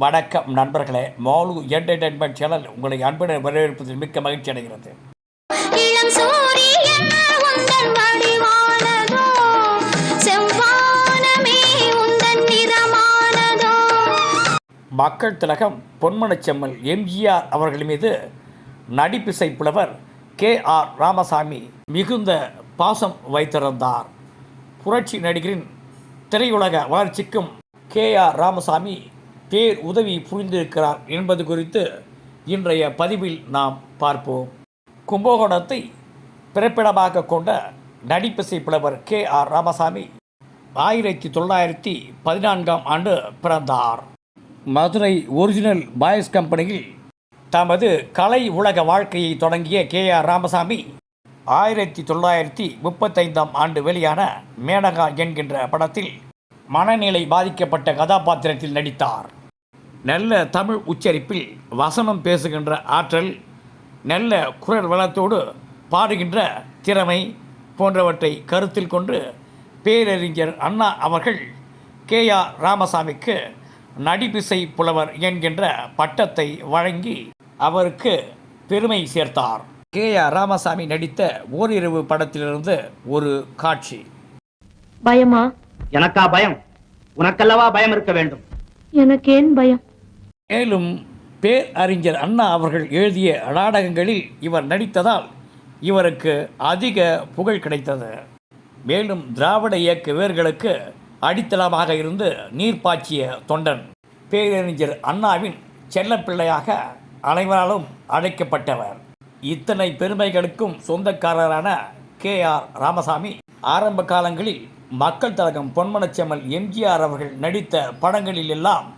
வணக்கம் நண்பர்களே, mall entertainment channel உங்களை அன்புடன் வரவேற்பதில் மிக்க மகிழ்ச்சி அடைகிறது. மக்கள் திலகம் பொன்மனச்செம்மல் எம்ஜிஆர் அவர்கள் மீது நடிப்பிசை புலவர் KR ராமசாமி மிகுந்த பாசம் வைத்திருந்தார். புரட்சி நடிகரின் திரையுலக வளர்ச்சிக்கும் KR ராமசாமி பேர் உதவி புரிந்திருக்கிறார் என்பது குறித்து இன்றைய பதிவில் நாம் பார்ப்போம். கும்பகோணத்தை பிறப்பிடமாக கொண்ட நடிப்பிசை புலவர் KR ராமசாமி 1914ஆம் ஆண்டு பிறந்தார். மதுரை ஒரிஜினல் பாய்ஸ் கம்பெனியில் தமது கலை உலக வாழ்க்கையை தொடங்கிய KR ராமசாமி 1935ஆம் ஆண்டு வெளியான மேனகா என்கின்ற படத்தில் மனநிலை பாதிக்கப்பட்ட கதாபாத்திரத்தில் நடித்தார். நல்ல தமிழ் உச்சரிப்பில் வசனம் பேசுகின்ற ஆற்றல், நல்ல குரல் வளத்தோடு பாடுகின்ற திறமை போன்றவற்றை கருத்தில் கொண்டு பேரறிஞர் அண்ணா அவர்கள் KR ராமசாமிக்கு நடிப்பிசை புலவர் என்கின்ற பட்டத்தை வழங்கி அவருக்கு பெருமை சேர்த்தார். KR ராமசாமி நடித்த ஓரிரவு படத்திலிருந்து ஒரு காட்சி. பயமா? எனக்கா பயம்? உனக்கல்லவா பயம் இருக்க வேண்டும். எனக்கு ஏன் பயம்? மேலும் பேரறிஞர் அண்ணா அவர்கள் எழுதிய நாடகங்களில் இவர் நடித்ததால் இவருக்கு அதிக புகழ் கிடைத்தது. மேலும் திராவிட இயக்க வேர்களுக்கு அடித்தளமாக இருந்து நீர் பாய்ச்சிய தொண்டன், பேரறிஞர் அண்ணாவின் செல்லப்பிள்ளையாக அனைவராலும் அழைக்கப்பட்டவர். இத்தனை பெருமைகளுக்கும் சொந்தக்காரரான KR ராமசாமி ஆரம்ப காலங்களில் மக்கள் திலகம் பொன்மனச்செம்மல் எம்ஜிஆர் அவர்கள் நடித்த படங்களில் எல்லாம்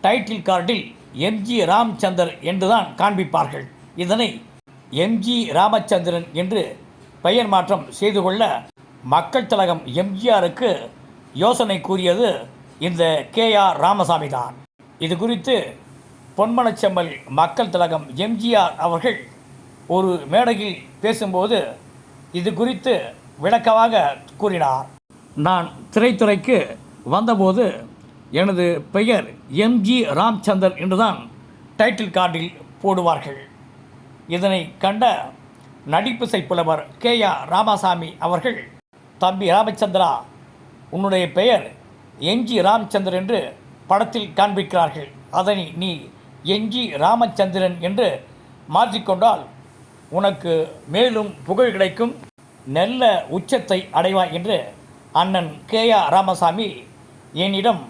டைட்டில் கார்டில் MG ராமச்சந்தர் என்றுதான் காண்பிப்பார்கள். இதனை MG ராமச்சந்திரன் என்று பெயர் மாற்றம் செய்து கொள்ள மக்கள் திலகம் எம்ஜிஆருக்கு யோசனை கூறியது இந்த KR ராமசாமி தான். இது குறித்து பொன்மனச்செம்மல் மக்கள் திலகம் எம்ஜிஆர் அவர்கள் ஒரு மேடையில் பேசும்போது இது குறித்து விளக்கமாக கூறினார். நான் திரைத்துறைக்கு வந்தபோது எனது பெயர் MG ராமச்சந்தர் என்றுதான் டைட்டில் கார்டில் போடுவார்கள். இதனை கண்ட நடிப்பிசை புலவர் KR ராமசாமி அவர்கள், தம்பி ராமச்சந்திரா, உன்னுடைய பெயர் MG ராமச்சந்தர் என்று படத்தில் காண்பிக்கிறார்கள், அதனை நீ MG ராமச்சந்திரன் என்று மாற்றிக்கொண்டால் உனக்கு மேலும் புகழ் கிடைக்கும், நல்ல உச்சத்தை அடைவாய் என்று அண்ணன் KR ராமசாமி என்னிடம்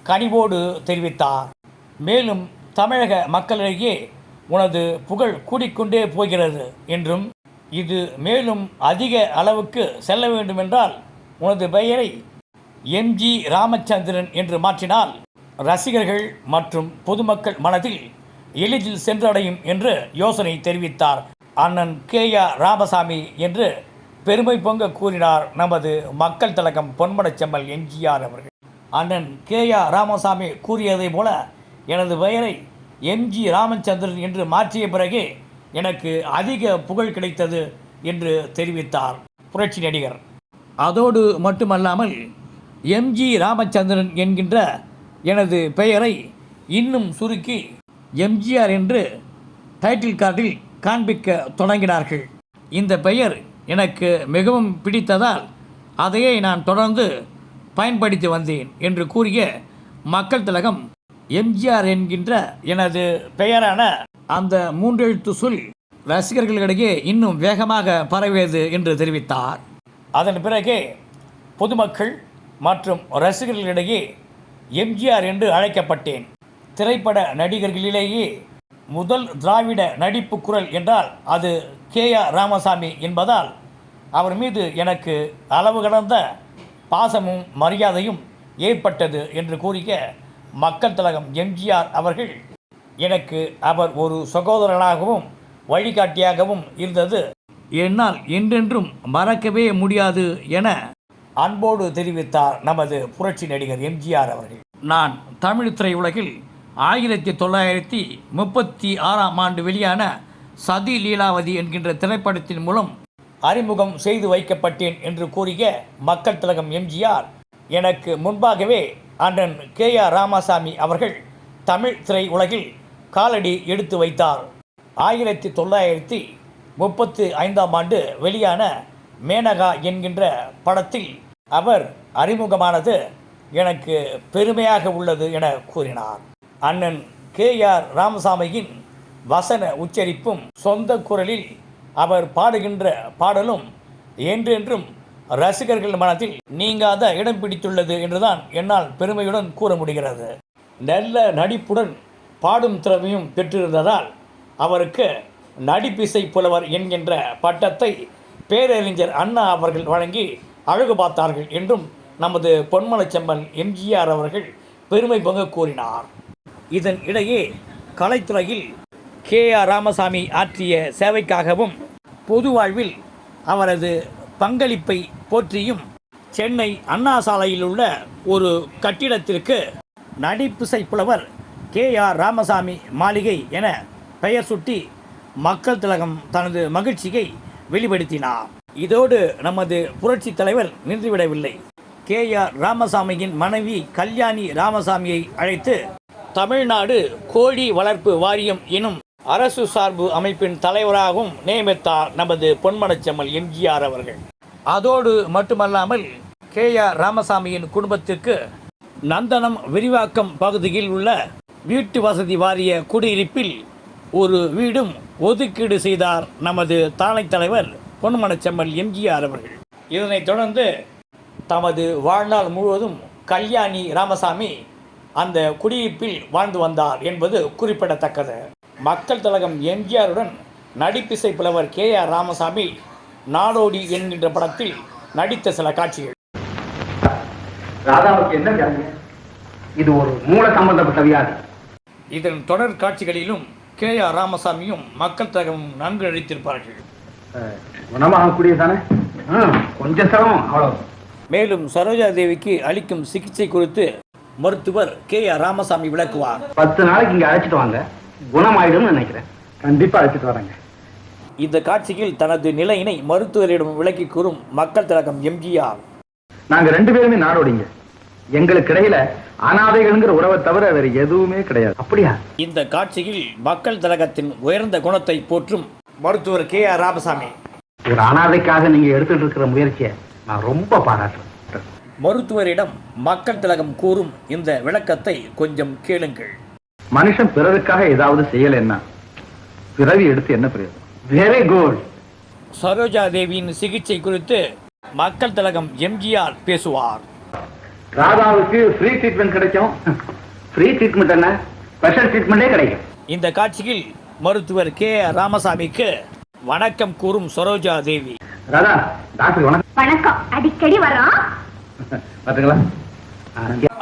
கனிவோடு தெரிவித்தார். மேலும் தமிழக மக்களிடையே உனது புகழ் கூடிக்கொண்டே போகிறது என்றும், இது மேலும் அதிக அளவுக்கு செல்ல வேண்டுமென்றால் உனது பெயரை MG ராமச்சந்திரன் என்று மாற்றினால் ரசிகர்கள் மற்றும் பொதுமக்கள் மனதில் எளிதில் சென்றடையும் என்று யோசனை தெரிவித்தார் அண்ணன் KR ராமசாமி என்று பெருமை பொங்க கூறினார் நமது மக்கள் திலகம் பொன்மனச்செம்மல் எம்ஜிஆர் அவர்கள். அண்ணன் KR ராமசாமி கூறியதை போல எனது பெயரை MG ராமச்சந்திரன் என்று மாற்றிய பிறகே எனக்கு அதிக புகழ் கிடைத்தது என்று தெரிவித்தார் புரட்சி நடிகர். அதோடு மட்டுமல்லாமல் MG ராமச்சந்திரன் என்கின்ற எனது பெயரை இன்னும் சுருக்கி எம்ஜிஆர் என்று டைட்டில் கார்டில் காண்பிக்க தொடங்கினார்கள். இந்த பெயர் எனக்கு மிகவும் பிடித்ததால் அதையே நான் தொடர்ந்து பயன்படுத்தி வந்தேன் என்று கூறிய மக்கள் திலகம் எம்ஜிஆர் என்கின்ற எனது பெயரான அந்த மூன்றெழுத்து சொல் ரசிகர்களிடையே இன்னும் வேகமாக பரவியது என்று தெரிவித்தார். அதன் பிறகே பொதுமக்கள் மற்றும் ரசிகர்களிடையே எம்ஜிஆர் என்று அழைக்கப்பட்டேன். திரைப்பட நடிகர்களிலேயே முதல் திராவிட நடிப்பு குரல் என்றால் அது KR ராமசாமி என்பதால் அவர் மீது எனக்கு அளவு கடந்த பாசமும் மரியாதையும் ஏற்பட்டது என்று கூறிய மக்கள் திலகம் எம்ஜிஆர் அவர்கள், எனக்கு அவர் ஒரு சகோதரனாகவும் வழிகாட்டியாகவும் இருந்தது என்னால் என்றென்றும் மறக்கவே முடியாது என அன்போடு தெரிவித்தார் நமது புரட்சி நடிகர் எம்ஜிஆர் அவர்கள். நான் தமிழ் திரையுலகில் 1936ஆம் ஆண்டு வெளியான சதி லீலாவதி என்கின்ற திரைப்படத்தின் மூலம் அறிமுகம் செய்து வைக்கப்பட்டேன் என்று கூறிய மக்கள் திலகம் எம்ஜிஆர், எனக்கு முன்பாகவே அண்ணன் KR ராமசாமி அவர்கள் தமிழ் திரை உலகில் காலடி எடுத்து வைத்தார். 1935ஆம் ஆண்டு வெளியான மேனகா என்கின்ற படத்தில் அவர் அறிமுகமானது எனக்கு பெருமையாக உள்ளது என கூறினார். அண்ணன் KR ராமசாமியின் வசன உச்சரிப்பும் சொந்த குரலில் அவர் பாடுகின்ற பாடலும் என்றென்றும் ரசிகர்கள் மனத்தில் நீங்காத இடம் பிடித்துள்ளது என்றுதான் என்னால் பெருமையுடன் கூற முடிகிறது. நல்ல நடிப்புடன் பாடும் திறமையும் பெற்றிருந்ததால் அவருக்கு நடிப்பிசை புலவர் என்கின்ற பட்டத்தை பேரறிஞர் அண்ணா அவர்கள் வழங்கி அழகு பார்த்தார்கள் என்றும் நமது பொன்மனச்செம்மல் MGR அவர்கள் பெருமை பொங்க கூறினார். இதன் இடையே கலைத்துறையில் KR ராமசாமி ஆற்றிய சேவைக்காகவும் பொது வாழ்வில் அவரது பங்களிப்பை போற்றியும் சென்னை அண்ணா சாலையில் உள்ள ஒரு கட்டிடத்திற்கு நடிப்பிசை புலவர் KR ராமசாமி மாளிகை என பெயர் சுட்டி மக்கள் திலகம் தனது மகிழ்ச்சியை வெளிப்படுத்தினார். இதோடு நமது புரட்சி தலைவர் நின்றுவிடவில்லை. KR ராமசாமியின் மனைவி கல்யாணி ராமசாமியை அழைத்து தமிழ்நாடு கோழி வளர்ப்பு வாரியம் எனும் அரசு சார்பு அமைப்பின் தலைவராகவும் நியமித்தார் நமது பொன்மனச்செம்மல் MGR அவர்கள். அதோடு மட்டுமல்லாமல் KR ராமசாமியின் குடும்பத்திற்கு நந்தனம் விரிவாக்கம் பகுதியில் உள்ள வீட்டு வசதி வாரிய குடியிருப்பில் ஒரு வீடும் ஒதுக்கீடு செய்தார் நமது தானை தலைவர் பொன்மனச்செம்மல் MGR அவர்கள். இதனைத் தொடர்ந்து தமது வாழ்நாள் முழுவதும் கல்யாணி ராமசாமி அந்த குடியிருப்பில் வாழ்ந்து வந்தார் என்பது குறிப்பிடத்தக்கது. மக்கள் திலகம் MGRுடன் நடிப்பிசை புலவர் KR ராமசாமி நாடோடி என்கின்ற படத்தில் நடித்த சில காட்சிகள். ராதாவுக்கு என்ன வியாதி? இது ஒரு மூல சம்பந்தப்பட்ட வியாதி. இதன் தொடர் காட்சிகளிலும் KR ராமசாமியும் மக்கள் திலகமும் நன்கு நடித்திருப்பார்கள். குணமாகக்கூடிய தானே, கொஞ்சம் சிரமம் அவ்வளவு. மேலும் சரோஜா தேவிக்கு அளிக்கும் சிகிச்சை குறித்து மருத்துவர் KR ராமசாமி விளக்குவார். 10 நாளைக்கு இங்க அழைச்சிட்டு வாங்க, குணமாயிடும் நினைக்கிறேன். கண்டிப்பா அழைச்சிட்டு வரேங்க. இந்த காட்சியில் தனது நிலையினை மருத்துவரிடம் விளக்கி கூறும் மக்கள் திலகம் MGR. நாங்க 2 பேருமே நாடோடிங்க. எங்களுக்கு இடையில அனாதைகள்ங்கிற உறவை தவிர வேற எதுவுமே கிடையாது. அப்படியா? இந்த காட்சியில் மக்கள் திலகத்தின் உயர்ந்த குணத்தை போற்றும் மருத்துவர் KR ராமசாமி. ஒரு அனாதைக்காக நீங்க எடுத்துட்டு இருக்கிற முயற்சியை நான் ரொம்ப பாராட்டுறேன். மருத்துவரிடம் மக்கள் திலகம் கூறும் இந்த விளக்கத்தை கொஞ்சம் கேளுங்கள். மனுஷன் பிறருக்காக ஏதாவது செய்யலைன்னா பிறவி எடுத்து என்ன பிரயோஜனம்? Very good. சரோஜா தேவியின் சிகிச்சை குறித்து மக்கள் திலகம் MGR பேசுவார். ராதாவுக்கு ஃப்ரீ ட்ரீட்மெண்ட் கிடைக்கும். ஃப்ரீ ட்ரீட்மெண்ட் என்ன, ஸ்பெஷல் ட்ரீட்மெண்டே கிடைக்கும். இந்த காட்சியில் மருத்துவர் KR ராமசாமிக்கு வணக்கம் கூறும் சரோஜா தேவி. ராதா, டாக்டர் வணக்கம். வணக்கம். அடிக்கடி வரோம். பாத்துங்களா?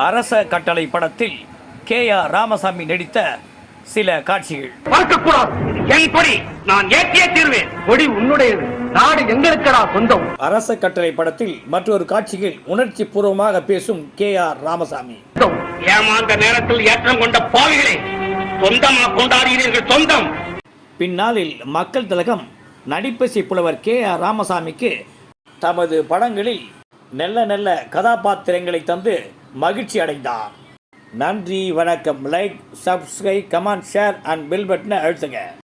அரச கட்டளை படத்தில் KR ராமசாமி நடித்த சில காட்சிகள். பார்க்கக்கூடாது, என் கொடி நான் ஏற்றியே தீர்வேன். கொடி உன்னுடையது, நாடு எங்களுக்கடா சொந்தம். அரச கட்டளை படத்தில் மற்றொரு காட்சியில் உணர்ச்சி பூர்வமாக பேசும் KR ராமசாமி. ஏமாந்த நேரத்தில் ஏற்றம் கொண்ட பாவிகளை சொந்தமா கொண்டாடுகிறீர்கள். சொந்தம். பின்னாளில் மக்கள் திலகம் நடிப்பிசை புலவர் KR ராமசாமிக்கு தமது படங்களில் நல்ல நல்ல கதாபாத்திரங்களை தந்து மகிழ்ச்சி அடைந்தார். நன்றி, வணக்கம். Like, subscribe, comment, share and bell பட்டனை அழுத்துங்க.